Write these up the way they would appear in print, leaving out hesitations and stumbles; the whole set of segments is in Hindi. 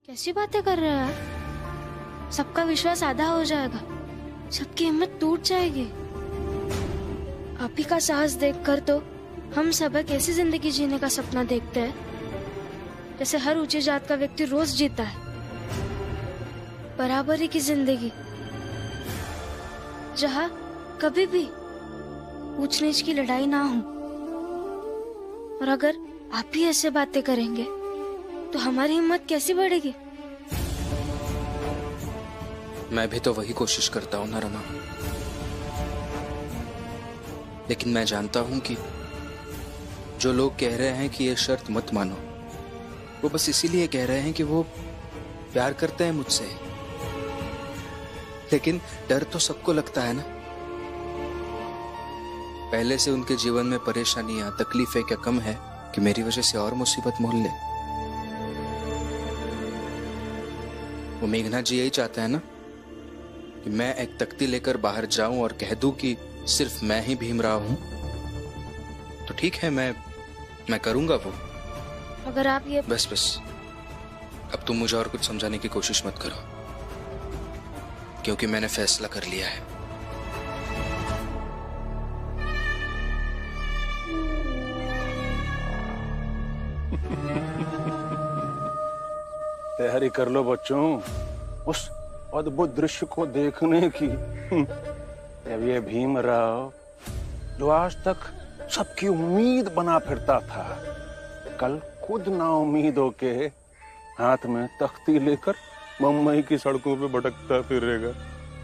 कैसी बातें कर रहे हो यार? सबका विश्वास आधा हो जाएगा, सबकी हिम्मत टूट जाएगी। आप ही का साहस देखकर तो हम सब एक ऐसी जिंदगी जीने का सपना देखते हैं जैसे हर ऊंची जात का व्यक्ति रोज जीता है। बराबरी की जिंदगी, जहां कभी भी ऊंच नीच की लड़ाई ना हो। और अगर आप ही ऐसे बातें करेंगे तो हमारी हिम्मत कैसी बढ़ेगी? मैं भी तो वही कोशिश करता हूं ना रमा, लेकिन मैं जानता हूं कि जो लोग कह रहे हैं कि ये शर्त मत मानो, वो बस इसीलिए कह रहे हैं कि वो प्यार करते हैं मुझसे। लेकिन डर तो सबको लगता है ना। पहले से उनके जीवन में परेशानियां, तकलीफें क्या कम है कि मेरी वजह से और मुसीबत मोल ले। वो मेघनाथ जी यही चाहते हैं ना कि मैं एक तख्ती लेकर बाहर जाऊं और कह दूं कि सिर्फ मैं ही भीमराव हूं। तो ठीक है, मैं करूंगा वो। अगर आप ये बस अब तुम मुझे और कुछ समझाने की कोशिश मत करो, क्योंकि मैंने फैसला कर लिया है। तैयारी कर लो बच्चों, उस अद्भुत दृश्य को देखने की। अब ये भीमराव जो आज तक सबकी उम्मीद बना फिरता था, कल खुद ना उम्मीद होके हाथ में तख्ती लेकर मुंबई की सड़कों पे भटकता फिरेगा।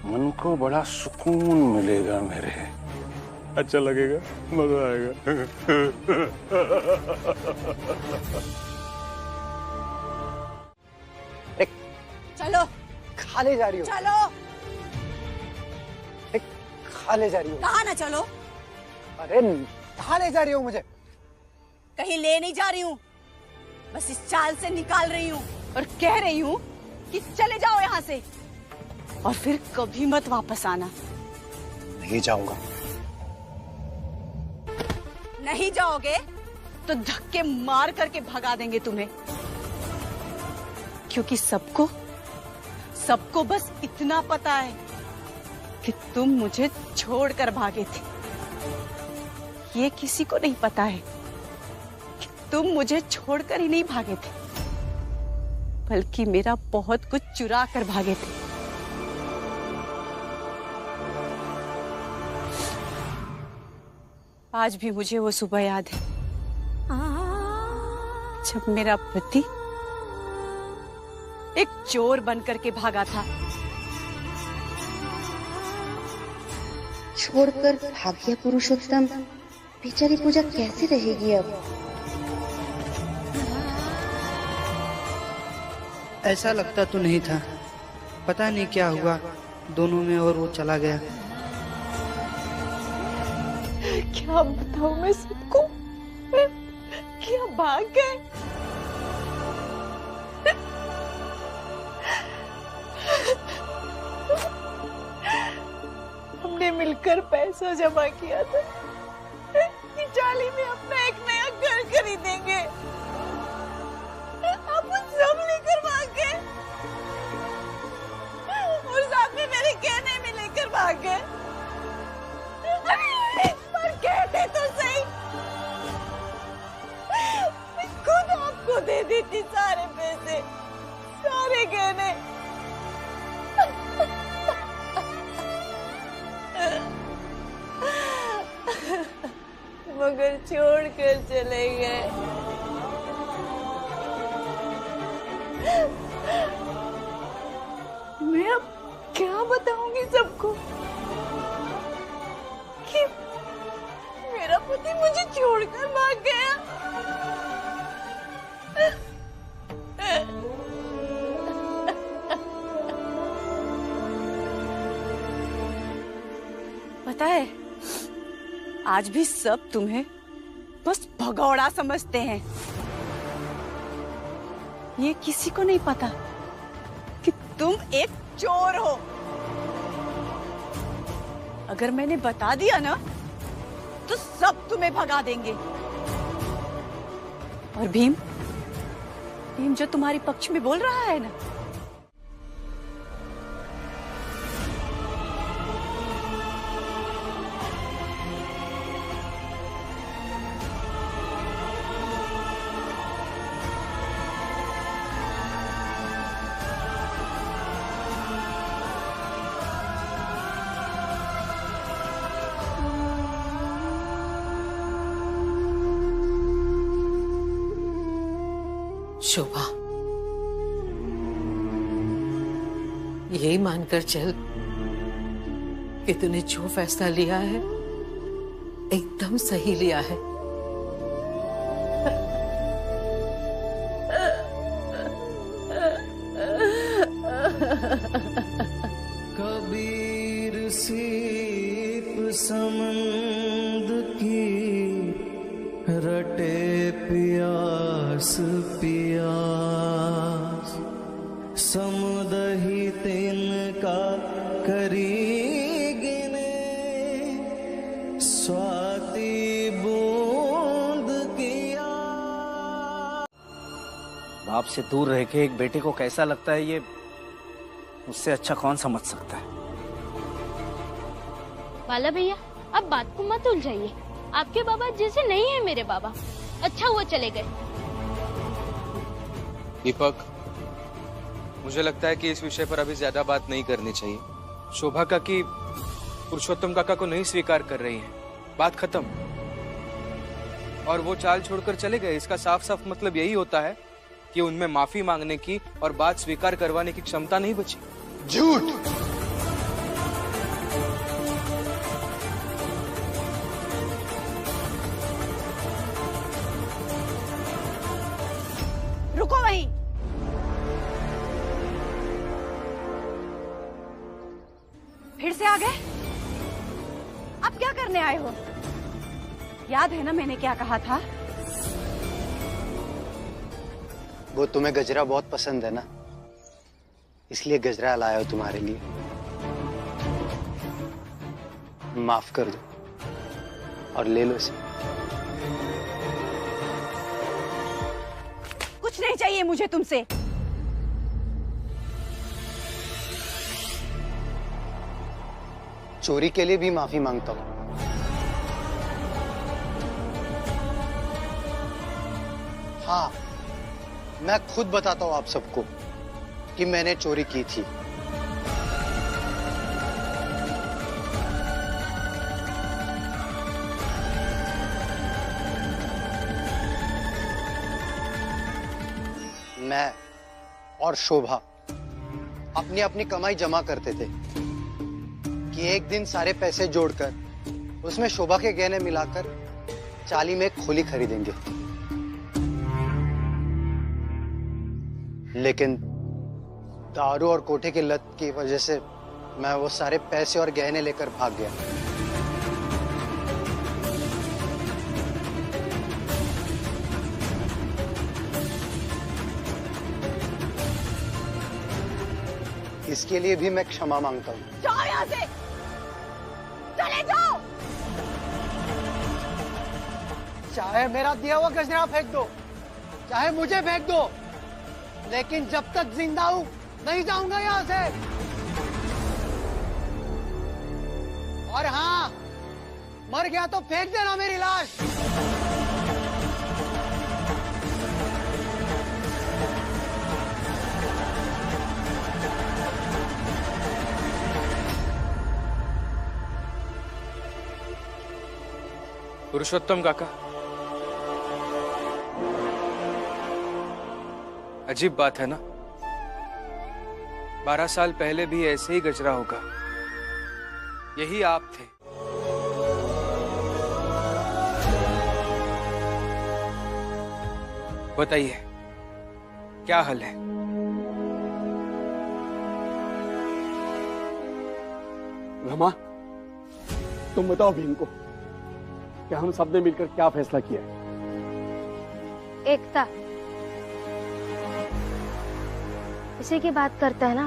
मन को बड़ा सुकून मिलेगा मेरे, अच्छा लगेगा, मजा आएगा। चलो, खा ले जा रही हो। चलो। खा ले जा रही हो। कहाँ ना चलो? अरे खा ले जा रही हो मुझे। कहीं ले नहीं जा रही हूँ, बस इस चाल से निकाल रही हूँ और कह रही हूँ कि चले जाओ यहाँ से और फिर कभी मत वापस आना। नहीं जाऊंगा। नहीं जाओगे तो धक्के मार करके भगा देंगे तुम्हें, क्योंकि सबको बस इतना पता है कि तुम मुझे छोड़कर भागे थे। ये किसी को नहीं पता है कि तुम मुझे छोड़कर ही नहीं भागे थे, बल्कि मेरा बहुत कुछ चुरा कर भागे थे। आज भी मुझे वो सुबह याद है जब मेरा पति एक चोर बनकर के भागा था। छोड़कर भाग गया पुरुषोत्तम। बेचारी पूजा कैसे रहेगी अब? ऐसा लगता तो नहीं था, पता नहीं क्या हुआ दोनों में और वो चला गया। क्या बताऊं मैं सबको, क्या भाग गए। हमने मिलकर पैसा जमा किया था कि चाली में अपना एक नया घर खरीदेंगे। अब वो सब लेकर भाग गए और साथ में मेरे गहने भी लेकर भाग गए। पर कहते तो सही, मैं खुद आपको दे देती सारे पैसे, सारे गहने। मगर छोड़ कर चले गए। मैं अब क्या बताऊंगी सबको कि मेरा पति मुझे छोड़कर भाग गया। पता है, आज भी सब तुम्हें बस भगौड़ा समझते हैं। ये किसी को नहीं पता कि तुम एक चोर हो। अगर मैंने बता दिया ना तो सब तुम्हें भगा देंगे। और भीम, भीम जो तुम्हारी पक्ष में बोल रहा है ना, शोभा, यही मानकर चल कि तूने जो फैसला लिया है एकदम सही लिया है। कबीर सीप समंद की रटे प्यास पियास, समुदही तिनका करी गिने, स्वाति बूंद किया। बाप से दूर रह के एक बेटे को कैसा लगता है, ये उससे अच्छा कौन समझ सकता है। बाला भैया, अब बात को मत उलझाइए। आपके बाबा जैसे नहीं है मेरे बाबा। अच्छा हुआ चले गए। दीपक, मुझे लगता है कि इस विषय पर अभी ज्यादा बात नहीं करनी चाहिए। शोभा काकी पुरुषोत्तम काका को नहीं स्वीकार कर रही हैं। बात खत्म। और वो चाल छोड़कर चले गए, इसका साफ साफ मतलब यही होता है कि उनमें माफी मांगने की और बात स्वीकार करवाने की क्षमता नहीं बची। झूठ। रुको वहीं। फिर से आ गए? अब क्या करने आए हो? याद है ना मैंने क्या कहा था? वो तुम्हें गजरा बहुत पसंद है ना, इसलिए गजरा लाया हो तुम्हारे लिए। माफ कर दो और ले लो इसे। कुछ नहीं चाहिए मुझे तुमसे। चोरी के लिए भी माफी मांगता हूं। हाँ, मैं खुद बताता हूं आप सबको कि मैंने चोरी की थी। मैं और शोभा अपनी अपनी कमाई जमा करते थे कि एक दिन सारे पैसे जोड़कर उसमें शोभा के गहने मिलाकर चाली में एक खोली खरीदेंगे। लेकिन दारू और कोठे की लत की वजह से मैं वो सारे पैसे और गहने लेकर भाग गया। इसके लिए भी मैं क्षमा मांगता हूँ। जाओ यहाँ से, चले जाओ। चाहे मेरा दिया हुआ गजरा फेंक दो, चाहे मुझे फेंक दो, लेकिन जब तक जिंदा हूं नहीं जाऊंगा यहां से। और हाँ, मर गया तो फेंक देना मेरी लाश। पुरुषोत्तम काका, अजीब बात है ना, 12 साल पहले भी ऐसे ही गजरा होगा। यही आप थे। बताइए क्या हाल है? रमा, तुम बताओ भीम को कि हम सबने मिलकर क्या फैसला किया है। एकता, इसी की बात करता है ना।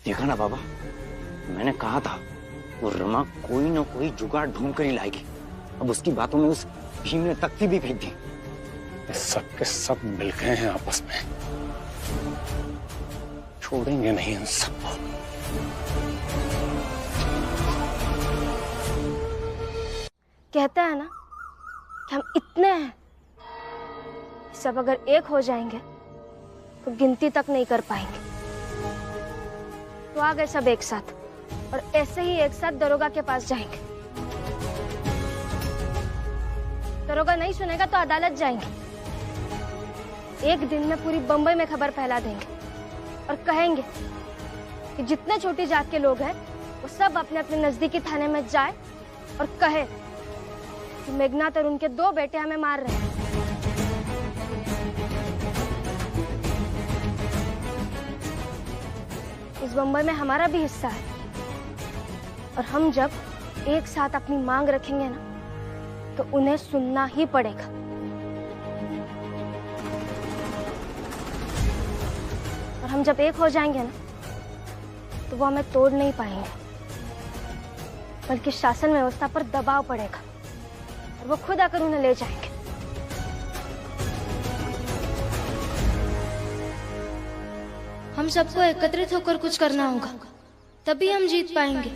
देखा ना बाबा, मैंने कहा था वो रमा कोई ना कोई जुगाड़ ढूंढ कर ही लाएगी। अब उसकी बातों में उस भीम ने तख्ती भी फेंक दी। सब के सब मिल गए हैं आपस में, छोड़ेंगे नहीं इन सबको। कहता है ना कि हम इतने हैं, सब अगर एक हो जाएंगे तो गिनती तक नहीं कर पाएंगे। तो आ गए सब एक साथ, और ऐसे ही एक साथ दरोगा के पास जाएंगे। दरोगा नहीं सुनेगा तो अदालत जाएंगे। एक दिन में पूरी बंबई में खबर फैला देंगे और कहेंगे कि जितने छोटी जात के लोग हैं वो सब अपने अपने नजदीकी थाने में जाए और कहे कि मेघनाथ और उनके 2 बेटे हमें मार रहे हैं। इस बंबई में हमारा भी हिस्सा है, और हम जब एक साथ अपनी मांग रखेंगे ना तो उन्हें सुनना ही पड़ेगा। और हम जब एक हो जाएंगे ना तो वो हमें तोड़ नहीं पाएंगे, बल्कि शासन व्यवस्था पर दबाव पड़ेगा और वो खुद आकर उन्हें ले जाएंगे। हम सबको एकत्रित होकर कुछ करना होगा, तभी हम जीत पाएंगे।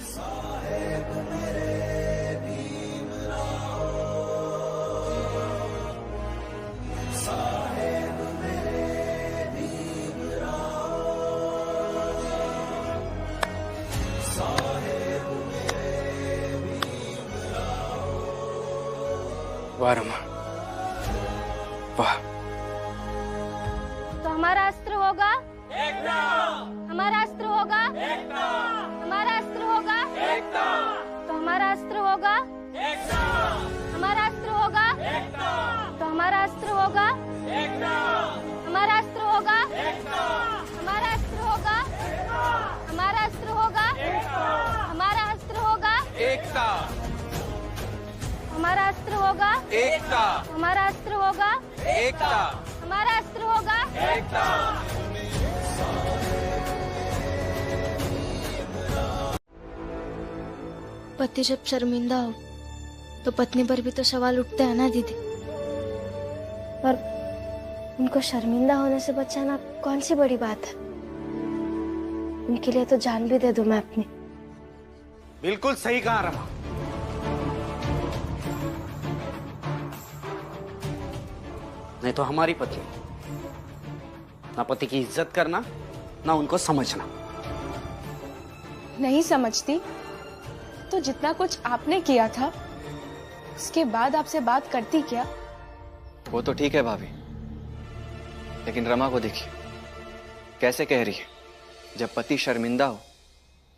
वाह रमा, वाह। तो हमारा अस्त्र होगा, हमारा अस्त्र होगा, हमारा अस्त्र होगा, तो हमारा अस्त्र होगा, हमारा अस्त्र होगा, तो हमारा अस्त्र होगा, हमारा अस्त्र होगा, हमारा अस्त्र होगा, हमारा अस्त्र होगा, हमारा अस्त्र होगा, एकता। हमारा अस्त्र होगा, एकता। हमारा अस्त्र होगा, एकता। हमारा अस्त्र होगा, एकता। पति जब शर्मिंदा हो तो पत्नी पर भी तो सवाल उठते हैं ना दीदी। पर उनको शर्मिंदा होने से बचाना कौन सी बड़ी बात है। उनके लिए तो जान भी दे दूं मैं अपनी। बिल्कुल सही कहा रमा। नहीं तो हमारी पत्नी, ना पति की इज्जत करना, ना उनको समझना। नहीं समझती तो जितना कुछ आपने किया था उसके बाद आपसे बात करती क्या? वो तो ठीक है भाभी, लेकिन रमा को देखिए कैसे कह रही है। जब पति शर्मिंदा हो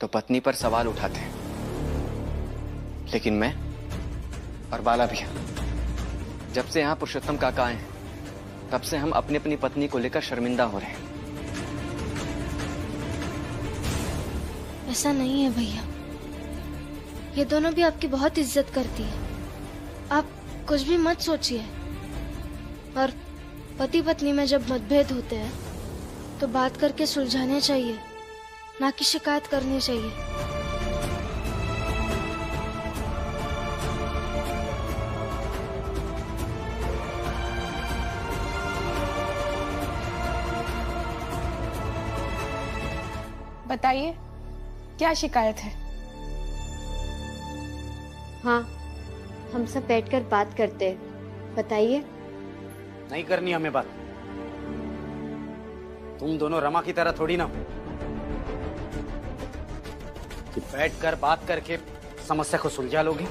तो पत्नी पर सवाल उठाते हैं, लेकिन मैं और बाला भैया जब से यहाँ पुरुषोत्तम काका आए हैं तब से हम अपनी अपनी पत्नी को लेकर शर्मिंदा हो रहे हैं। ऐसा नहीं है भैया, ये दोनों भी आपकी बहुत इज्जत करती है। आप कुछ भी मत सोचिए। और पति पत्नी में जब मतभेद होते हैं तो बात करके सुलझाने चाहिए, ना कि शिकायत करनी चाहिए। बताइए क्या शिकायत है? हाँ, हम सब बैठकर बात करते हैं। बताइए। नहीं करनी हमें बात। तुम दोनों रमा की तरह थोड़ी ना हो कि बैठकर बात करके समस्या को सुलझा लोगे।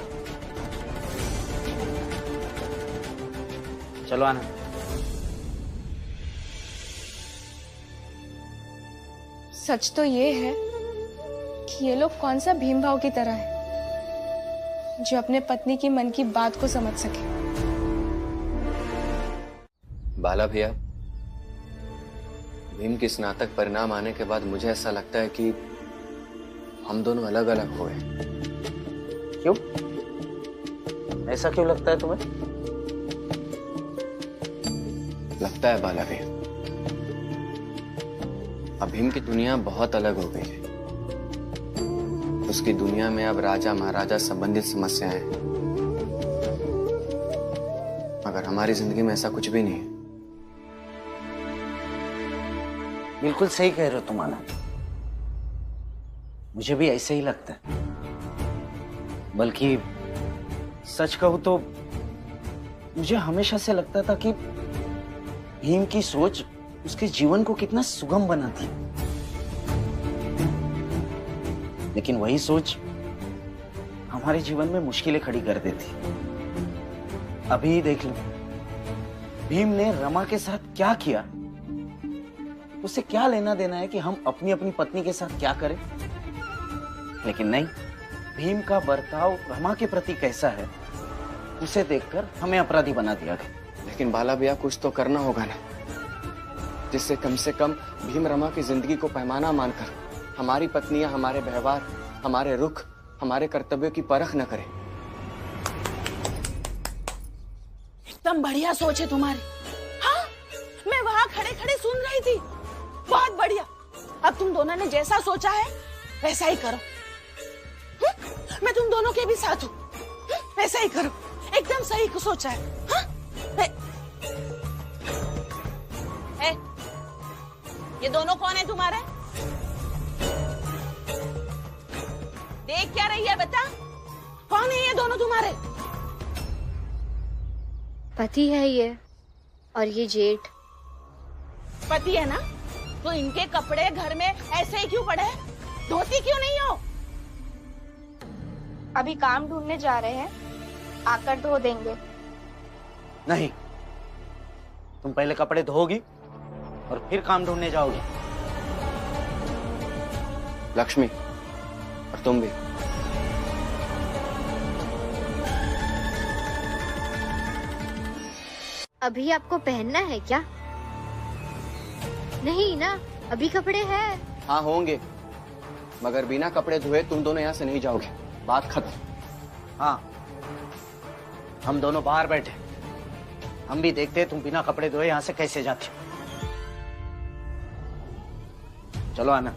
चलो आनंद। सच तो ये है कि ये लोग कौन सा भीम भाव की तरह है जो अपने पत्नी की मन की बात को समझ सके। बाला भैया, भीम के स्नातक परिणाम आने के बाद मुझे ऐसा लगता है कि हम दोनों अलग अलग हुए। क्यों? ऐसा क्यों लगता है तुम्हें? लगता है बाला भैया, अब भीम की दुनिया बहुत अलग हो गई है। उसकी दुनिया में अब राजा महाराजा संबंधित समस्याएं हैं, मगर हमारी जिंदगी में ऐसा कुछ भी नहीं है। बिल्कुल सही कह रहे हो तुम आनंद, मुझे भी ऐसे ही लगता है। बल्कि सच कहूं तो मुझे हमेशा से लगता था कि भीम की सोच उसके जीवन को कितना सुगम बनाती, लेकिन वही सोच हमारे जीवन में मुश्किलें खड़ी कर देती। अभी देख लो, भीम ने रमा के साथ क्या किया, उससे क्या लेना देना है कि हम अपनी अपनी पत्नी के साथ क्या करें। लेकिन नहीं, भीम का बर्ताव रमा के प्रति कैसा है उसे देखकर हमें अपराधी बना दिया गया। लेकिन बाला भैया कुछ तो करना होगा ना, जिससे कम से कम भीम रमा की जिंदगी को पैमाना मानकर हमारी पत्नियां हमारे व्यवहार, हमारे रुख, हमारे कर्तव्यों की परख न करें। एकदम बढ़िया सोच है तुम्हारी। हाँ, मैं वहां खड़े खड़े सुन रही थी। बहुत बढ़िया। अब तुम दोनों ने जैसा सोचा है वैसा ही करो। मैं तुम दोनों के भी साथ हूँ। वैसा ही करो, एकदम सही को सोचा है। हाँ? ये दोनों कौन है तुम्हारे? देख क्या रही है बता? कौन है ये दोनों तुम्हारे? पति है ये, और ये जेठ। पति है ना, तो इनके कपड़े घर में ऐसे ही क्यों पड़े हैं? धोती क्यों नहीं हो? अभी काम ढूंढने जा रहे हैं, आकर धो देंगे। नहीं, तुम पहले कपड़े धोगी और फिर काम ढूंढने जाओगी। लक्ष्मी, और तुम भी। अभी आपको पहनना है क्या? नहीं ना, अभी कपड़े हैं। हाँ होंगे, मगर बिना कपड़े धोए तुम दोनों यहाँ से नहीं जाओगे। बात खत्म। हाँ, हम दोनों बाहर बैठे, हम भी देखते तुम बिना कपड़े धोए यहाँ से कैसे जाती हो। चलो आना।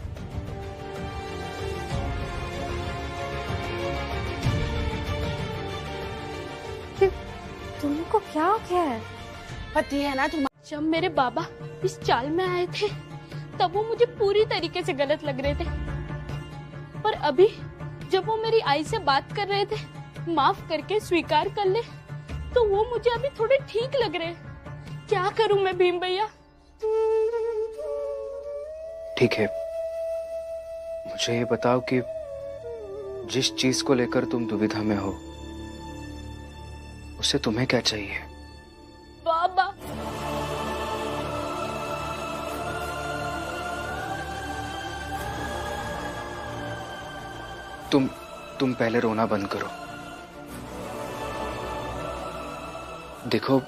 तुमको क्या हो गया है? पति है ना तुम्हारा? जब मेरे बाबा इस चाल में आए थे तब वो मुझे पूरी तरीके से गलत लग रहे थे, पर अभी जब वो मेरी आई से बात कर रहे थे, माफ करके स्वीकार कर ले, तो वो मुझे अभी थोड़े ठीक लग रहे हैं। क्या करूं मैं भीम भैया? ठीक है, मुझे ये बताओ कि जिस चीज को लेकर तुम दुविधा में हो उससे तुम्हें क्या चाहिए? बाबा, तुम पहले रोना बंद करो। देखो,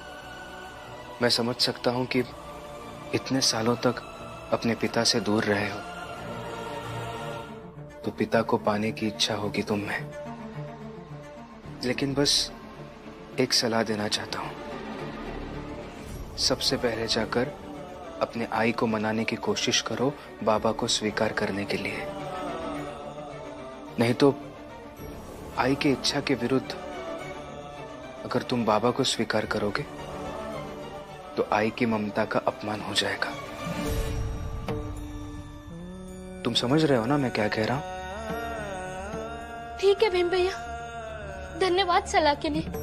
मैं समझ सकता हूं कि इतने सालों तक अपने पिता से दूर रहे हो, तो पिता को पाने की इच्छा होगी तुम में। लेकिन बस एक सलाह देना चाहता हूं। सबसे पहले जाकर अपने आई को मनाने की कोशिश करो बाबा को स्वीकार करने के लिए। नहीं तो आई की इच्छा के विरुद्ध अगर तुम बाबा को स्वीकार करोगे तो आई की ममता का अपमान हो जाएगा। तुम समझ रहे हो ना मैं क्या कह रहा हूं? ठीक है भीम भैया, धन्यवाद सलाह के लिए।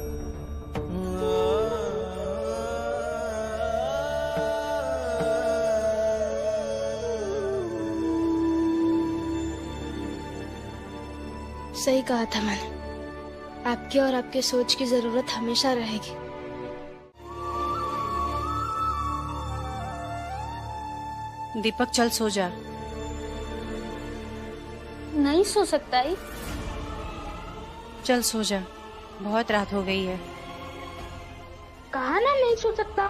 सही कहा था मैंने, आपकी और आपके सोच की जरूरत हमेशा रहेगी। दीपक चल सो जा। नहीं सो सकता ही। चल सो जा, बहुत रात हो गई है। कहा ना नहीं सो सकता।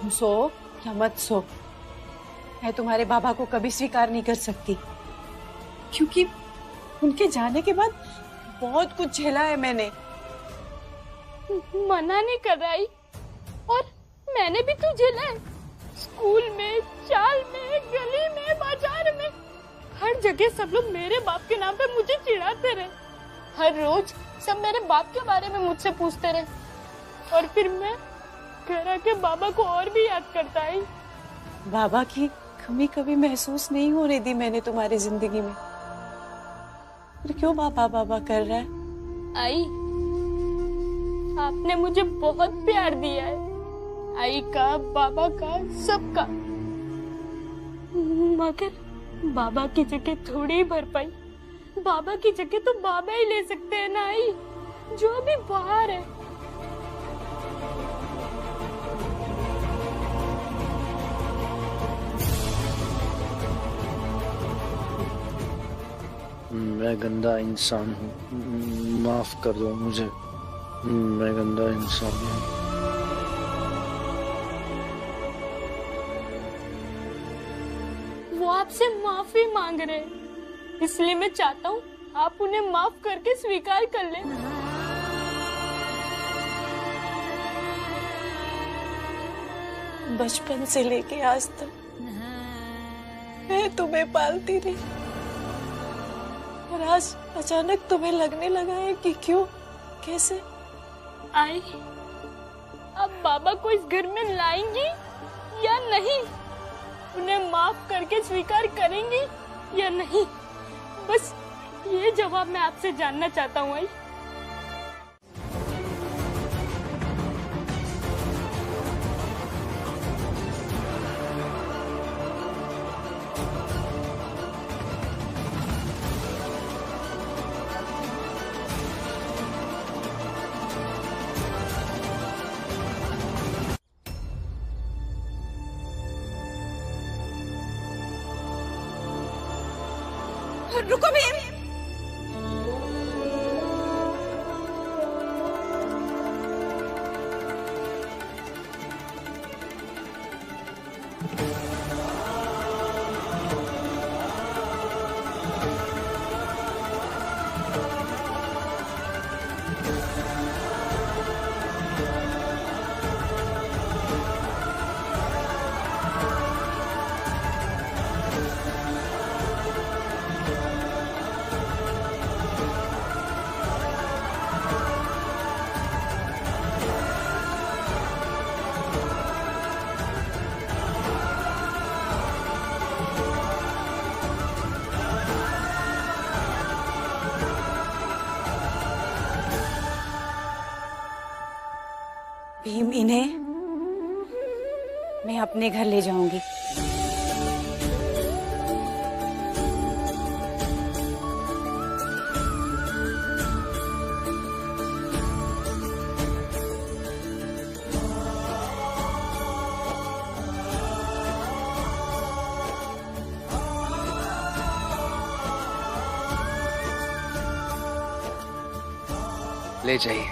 तुम सो या मत सो, मैं तुम्हारे बाबा को कभी स्वीकार नहीं कर सकती, क्योंकि उनके जाने के बाद बहुत कुछ झेला है मैंने। मना नहीं कर रही, और मैंने भी तो झेला है। स्कूल में, चाल में, गली में, बाजार में, हर जगह सब लोग मेरे बाप के नाम पे मुझे चिढ़ाते रहे। हर रोज सब मेरे बाप के बारे में मुझसे पूछते रहे, और फिर मैं घर आके बाबा को और भी याद करता है। बाबा की कमी कभी महसूस नहीं होने दी मैंने तुम्हारी जिंदगी में। फिर क्यों बाबा बाबा कर रहा है? आई, आपने मुझे बहुत प्यार दिया है, आई का, बाबा का, सबका। मगर बाबा की जगह थोड़ी ही भर पाई। बाबा की जगह तो बाबा ही ले सकते हैं ना आई, जो अभी बाहर है। मैं गंदा इंसान हूँ, माफ कर दो मुझे, मैं गंदा इंसान हूँ। वो आपसे माफी मांग रहे हैं, इसलिए मैं चाहता हूँ आप उन्हें माफ करके स्वीकार कर लें। बचपन से लेके आज तक मैं तुम्हें पालती रही, और आज अचानक तुम्हें लगने लगा है कि क्यों, कैसे? आई, अब बाबा को इस घर में लाएंगी या नहीं? उन्हें माफ करके स्वीकार करेंगी या नहीं? बस ये जवाब मैं आपसे जानना चाहता हूँ आई। रुको भीम। भीम, इन्हें मैं अपने घर ले जाऊंगी। ले जाइए।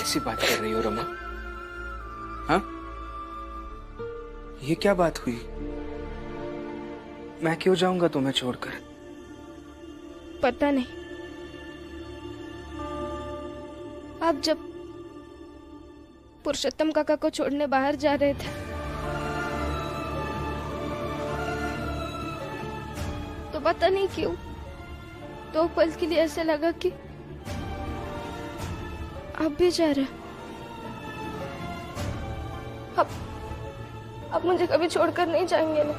कैसी बात कर रही हो रमा? हाँ, ये क्या बात हुई? मैं क्यों जाऊंगा तुम्हें छोड़कर? पता नहीं, आप जब पुरुषोत्तम काका को छोड़ने बाहर जा रहे थे तो पता नहीं क्यों दो पल के लिए ऐसे लगा कि आप भी जा रहे। अब मुझे कभी छोड़कर नहीं जाएंगे ना?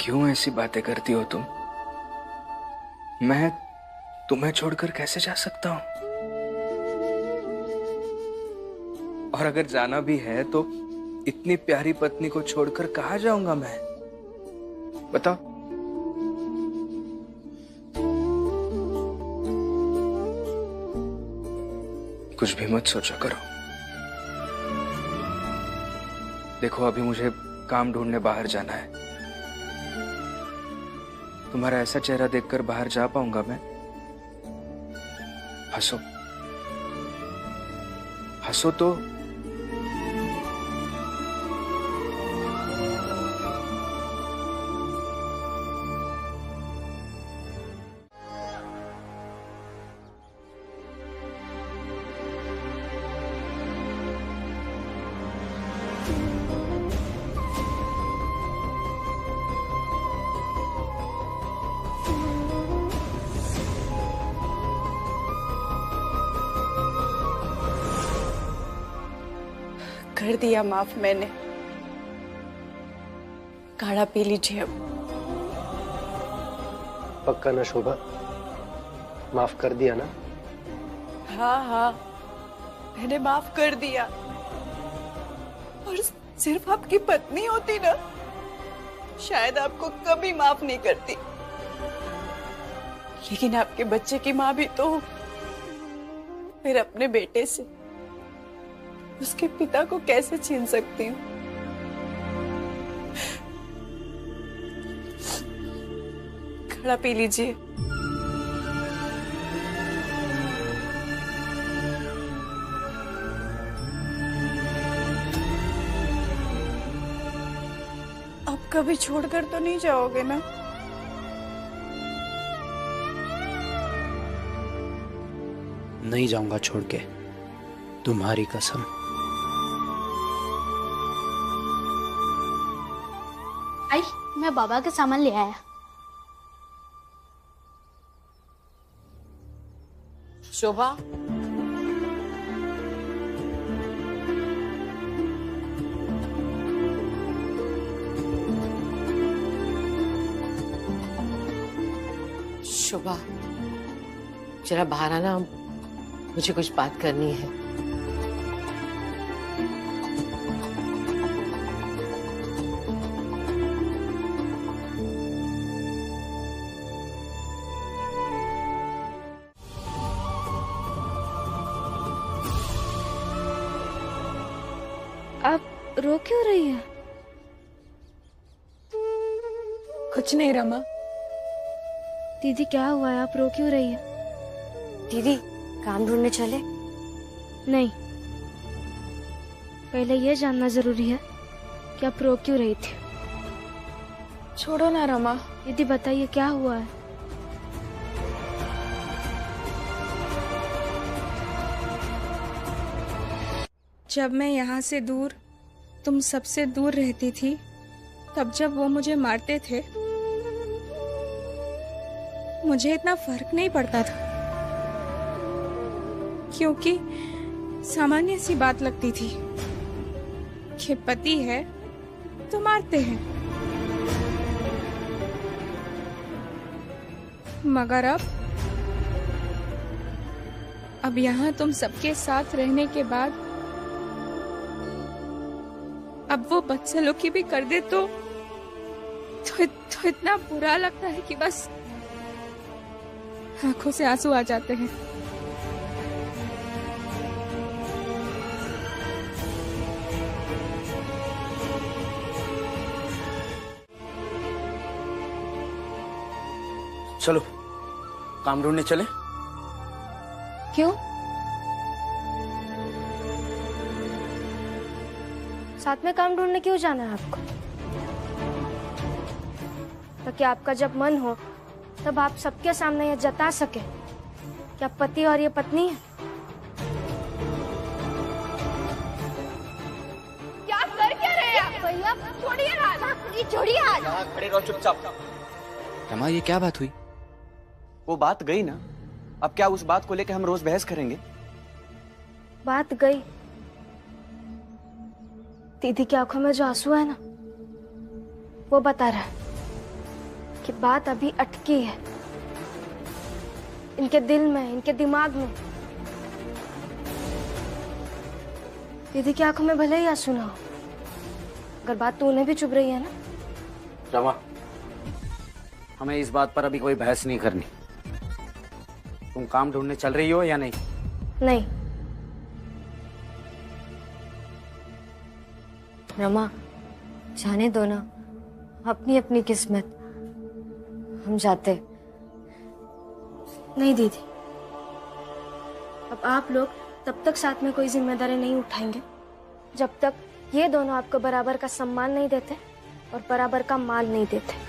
क्यों ऐसी बातें करती हो तुम? मैं तुम्हें छोड़कर कैसे जा सकता हूं? और अगर जाना भी है तो इतनी प्यारी पत्नी को छोड़कर कहाँ जाऊंगा मैं? बताओ। कुछ भी मत सोचा करो। देखो, अभी मुझे काम ढूंढने बाहर जाना है। तुम्हारा ऐसा चेहरा देखकर बाहर जा पाऊंगा मैं? हंसो, हंसो तो। कर दिया माफ मैंने। काढ़ा पी लीजिए अब। पक्का ना शोभा? माफ कर दिया ना? हाँ हाँ, मैंने माफ कर दिया। और सिर्फ आपकी पत्नी होती ना, शायद आपको कभी माफ नहीं करती। लेकिन आपके बच्चे की माँ भी तो हूं। फिर अपने बेटे से उसके पिता को कैसे छीन सकती हूँ? खड़ा पी लीजिए। अब कभी छोड़कर तो नहीं जाओगे ना? नहीं जाऊंगा छोड़ के, तुम्हारी कसम। आई, मैं बाबा के सामान ले आया। शोभा, शोभा, जरा बाहर आना, मुझे कुछ बात करनी है। आप रो क्यों रही हैं? कुछ नहीं रमा। दीदी क्या हुआ है, आप रो क्यों रही हैं? दीदी काम ढूंढने चले? नहीं, पहले ये जानना जरूरी है कि आप रो क्यों रही थी। छोड़ो ना रमा। दीदी बताइए क्या हुआ है। जब मैं यहाँ से दूर, तुम सबसे दूर रहती थी, तब जब वो मुझे मारते थे मुझे इतना फर्क नहीं पड़ता था, क्योंकि सामान्य सी बात लगती थी कि पति है तो मारते हैं। मगर अब यहाँ तुम सबके साथ रहने के बाद अब वो बदसलूकी भी कर दे तो इतना बुरा लगता है कि बस आंखों से आंसू आ जाते हैं। चलो काम ढूंढने चले। क्यों? साथ में काम ढूंढने क्यों जाना है आपको? ताकि आपका जब मन हो तब आप सबके सामने ये जता सके कि आप पति और ये पत्नी है। क्या कर क्या रहे हैं आप? भैया छोड़िए हाथ, छोड़िए हाथ। यहाँ खड़े रहो चुपचाप। रमा, ये क्या बात हुई? वो बात गई ना, अब क्या उस बात को लेकर हम रोज बहस करेंगे? बात गई। दीदी की आंखों में जो आंसू है ना, वो बता रहा है कि बात अभी अटकी है इनके दिल में, इनके दिमाग में। दीदी की आंखों में भले ही आंसू ना हो, अगर बात तो उन्हें भी चुभ रही है ना। रमा, हमें इस बात पर अभी कोई बहस नहीं करनी। तुम काम ढूंढने चल रही हो या नहीं? नहीं। रमा, जाने दो ना, अपनी अपनी किस्मत। हम जाते। नहीं दीदी, अब आप लोग तब तक साथ में कोई जिम्मेदारी नहीं उठाएंगे जब तक ये दोनों आपको बराबर का सम्मान नहीं देते और बराबर का मान नहीं देते।